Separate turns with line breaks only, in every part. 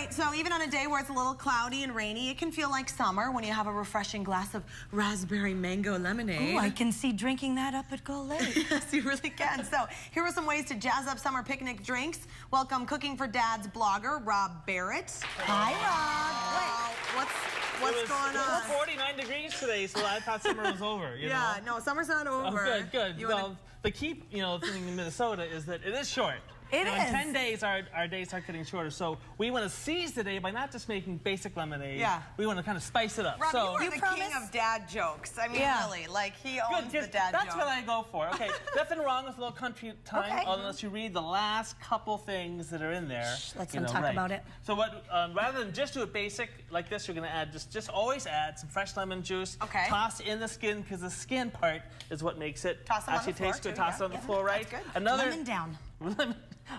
right, so even on a day where it's a little cloudy and rainy, it can feel like summer when you have a refreshing glass of raspberry mango lemonade.
Oh, I can see drinking that up at Go Lake.
Yes, you really can. So here are some ways to jazz up summer picnic drinks. Welcome Cooking for Dad's blogger, Rob Barrett.
Hi, Rob.
What's going on?
It's 49 degrees today, so I thought summer was over. You know?
No, summer's not over.
Oh, good. Well, the key, thing in Minnesota is that it is short.
It is.
In 10 days, our days start getting shorter. So we want to seize the day by not just making basic lemonade. Yeah. We want to kind of spice it up.
Rob, you are the king of dad jokes. I mean, really, like he owns the dad
That's what I go for. Okay, nothing wrong with a little country time, unless you read the last couple things that are in there.
Let's talk about it.
So what? Rather than just do it basic like this, you're going to add just always add some fresh lemon juice.
Okay.
Toss in the skin because the skin part is what makes it actually taste good. Toss it on the floor, right?
That's good.
Lemon down.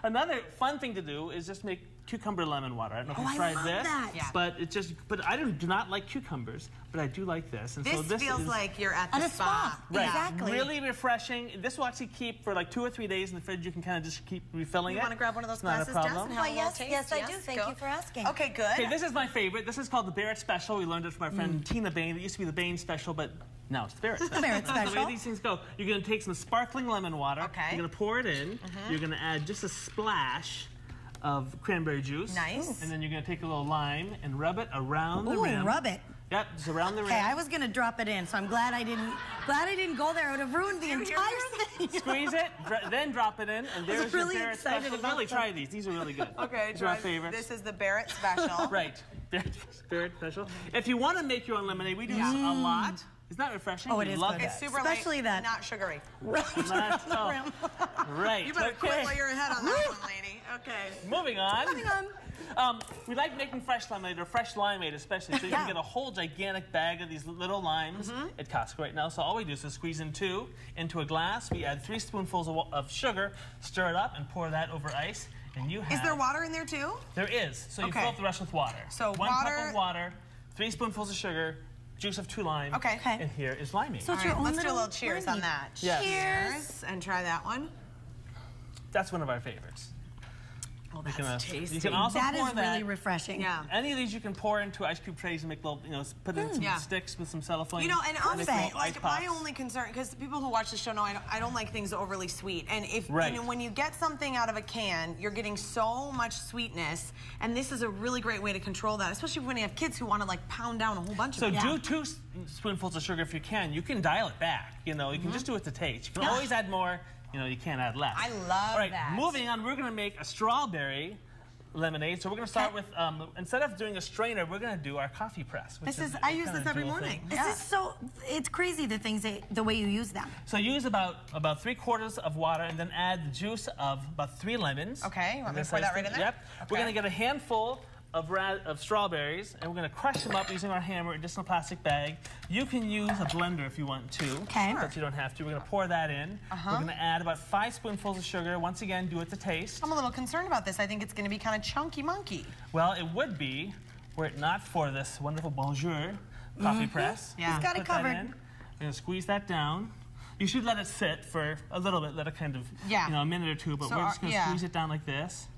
Another fun thing to do is just make cucumber lemon water. I don't know if you tried this, but I do not like cucumbers, but I do like this. And
this feels like you're at the spa.
Right.
Exactly.
Really refreshing. This will actually keep for like 2 or 3 days in the fridge. You can kind of just keep refilling it.
You want to grab one of those
glasses,
Jess?
Yes, I do. Thank you for asking.
Okay, good.
Okay, this is my favorite. This is called the Barrett Special. We learned it from our friend Tina Bain. It used to be the Bain Special, but now it's the Barrett Special.
Barrett Special.
The way these things go, you're going to take some sparkling lemon water.
Okay.
You're going to pour it in. You're going to add just a splash of cranberry juice.
Nice.
And then you're going to take a little lime and rub it around the rim.
Rub it.
Yep, just around the rim.
Okay, I was going to drop it in, so I'm glad I didn't go there. I would have ruined the entire thing.
Squeeze it, then drop it in, and there's
really
your Barrett
excited
Special.
about
Really
them.
try these. These are really good.
Okay,
these are my favorites.
This is the Barrett Special.
Right, Barrett Special. If you want to make your own lemonade, we do this a lot. It's not refreshing.
Oh, it is good.
It's super
Especially
light, not sugary.
Right.
You better quit while you're ahead on that one, lady. Okay.
Moving on. We like making fresh lemonade, or fresh limeade especially, so you can get a whole gigantic bag of these little limes at Costco right now. So all we do is squeeze in 2 into a glass. We add 3 spoonfuls of sugar, stir it up, and pour that over ice. And you have...
Is there water in there too?
There is. So you fill up the rest with water.
So
1 cup of water, 3 spoonfuls of sugar, juice of 2 limes.
Okay.
And here is limeade.
So it's your own
let's do a little cheers on that.
Yes.
Cheers. And try that one.
That's one of our favorites.
Oh, that's tasty.
You can also
that
pour
is really refreshing.
Yeah.
Any of these you can pour into ice cube trays and make little, put in some sticks with some cellophane.
You know, and honestly, like my only concern, because people who watch the show know I don't like things overly sweet. And if when you get something out of a can, you're getting so much sweetness, and this is a really great way to control that, especially when you have kids who want to like pound down a whole bunch of it.
So do 2 spoonfuls of sugar if you can. You can dial it back. You can just do it to taste. You can always add more. You can't add less.
I love that.
Moving on, we're going to make a strawberry lemonade. So we're going to start with, instead of doing a strainer, we're going to do our coffee press.
I use this every morning.
This is so, it's crazy the way you use them.
So use about 3/4 of water and then add the juice of about 3 lemons.
Okay, you want me to pour that right in there?
Yep.
Okay.
We're going to get a handful of strawberries, and we're going to crush them up using our hammer in just in a plastic bag. You can use a blender if you want to, but you don't have to. We're going to pour that in. We're going to add about 5 spoonfuls of sugar. Once again, do it to taste.
I'm a little concerned about this. I think it's going to be kind of chunky monkey.
Well, it would be were it not for this wonderful Bonjour coffee press.
Yeah. He's got it covered.
We're going to squeeze that down. You should let it sit for a little bit, let it kind of, a minute or 2, but we're just going to squeeze it down like this.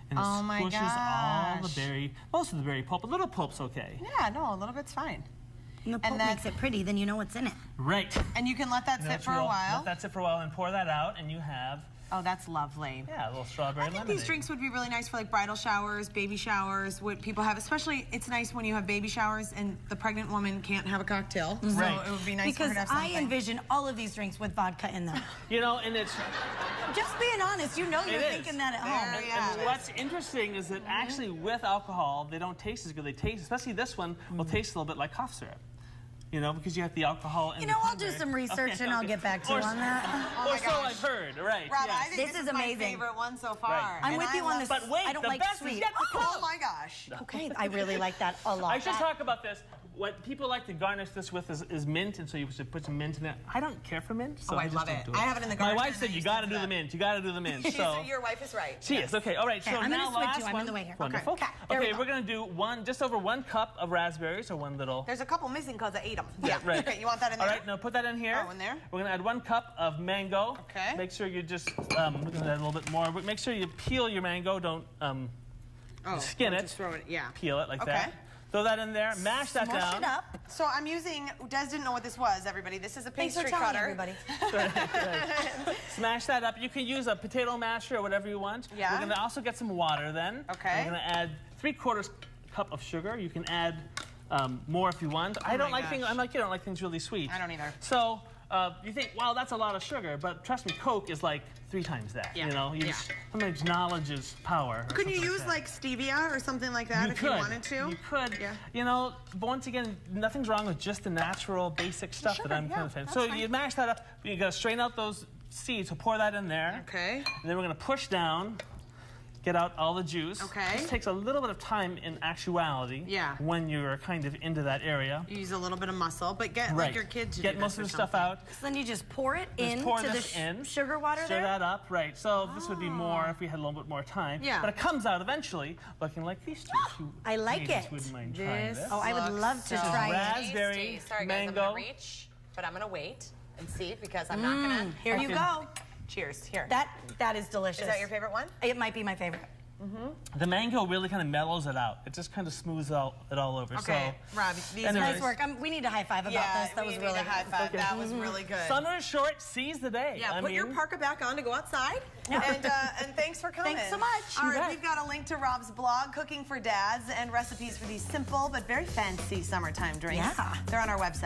And it squishes all the berry, most of the berry pulp. A little pulp's okay.
Yeah, no, a little bit's fine.
And the pulp makes it pretty, then you know what's in it.
Right.
And you can let that sit for a while.
Let that sit for a while and pour that out, and you have...
Oh, that's lovely.
Yeah, a little strawberry lemonade.
I think these drinks would be really nice for like bridal showers, baby showers, what people have. Especially, it's nice when you have baby showers and the pregnant woman can't have a cocktail. So it would be nice for her to have something.
Because I envision all of these drinks with vodka in them.
And it's...
Just being honest, you're thinking that at home.
And what's interesting is that actually with alcohol, they don't taste as good. They taste, especially this one, will taste a little bit like cough syrup. Because you have the alcohol and
I'll do some research and I'll get back to you on that.
Or so I've heard, right.
Rob, I think this is amazing. My favorite one so far.
Right.
I'm with you on this.
But wait,
I don't
the
like
best
sweet.
is yet to come.
Oh my gosh.
Okay, I really like that a lot.
I should talk about this. What people like to garnish this with is mint, and so you should put some mint in it. I don't care for mint, so I just don't do it.
I have it in the garden.
My wife said you got to do the mint. You got to do the mint. So
your wife is right.
She is. Okay. All right. So now last one.
I'm on the way here.
Wonderful. Okay. We're gonna do just over 1 cup of raspberries, or 1 little.
There's a couple missing because I ate them.
Yeah. Right.
Okay. You want that in there?
All right. Now put that in here.
Oh, in there.
We're gonna add 1 cup of mango.
Okay.
Make sure you just we're gonna add a little bit more. But make sure you peel your mango. Don't
Oh,
skin it,
just throw it, yeah.
peel it like that. Throw that in there, mash that
Smush
down.
it up.
So I'm using, Des didn't know what this was, everybody. This is a
Thanks for
pastry
telling
cutter.
everybody.
Smash that up. You can use a potato masher or whatever you want.
Yeah.
We're gonna also get some water then.
Okay.
We're gonna add 3/4 cup of sugar. You can add more if you want. I don't like things. I'm like you, don't like things really sweet.
I don't either.
So you think, wow, that's a lot of sugar, but trust me, Coke is like 3 times that.
Yeah.
You know, sometimes knowledge is power.
Couldn't you use like stevia or something like that if you wanted to?
You could.
Yeah.
You know, but once again, nothing's wrong with just the natural, basic stuff that I'm kind of fan. So you mash that up. You gotta strain out those seeds. So pour that in there.
Okay.
And then we're gonna push down. Get out all the juice.
Okay.
This takes a little bit of time in actuality.
Yeah.
When you're kind of into that area.
You use a little bit of muscle, but get like your kids to
get
do
most
this
of the
or
stuff out.
So then you just pour it into
in,
sugar water
stir
there?
that up, right. So this would be more if we had a little bit more time.
Yeah.
But it comes out eventually looking like these two.
I like
ladies
it.
Wouldn't mind trying this.
Oh, I would love to try it.
Raspberry,
Sorry guys,
mango.
I'm gonna reach, but I'm gonna wait and see because I'm not gonna.
Here you go.
Cheers. Here.
That is delicious.
Is that your favorite one?
It might be my favorite.
The mango really kind of mellows it out. It just kind of smooths it all over.
Okay,
So,
Rob, these
Nice work. We need a high five about this. That was
we
really
need a high five. That was really good.
summer is short, seize the day.
Yeah, put your parka back on to go outside.
Yeah.
And thanks for coming.
Thanks so much.
All right, we've got a link to Rob's blog, Cooking for Dads, and recipes for these simple but very fancy summertime drinks.
Yeah.
They're on our website.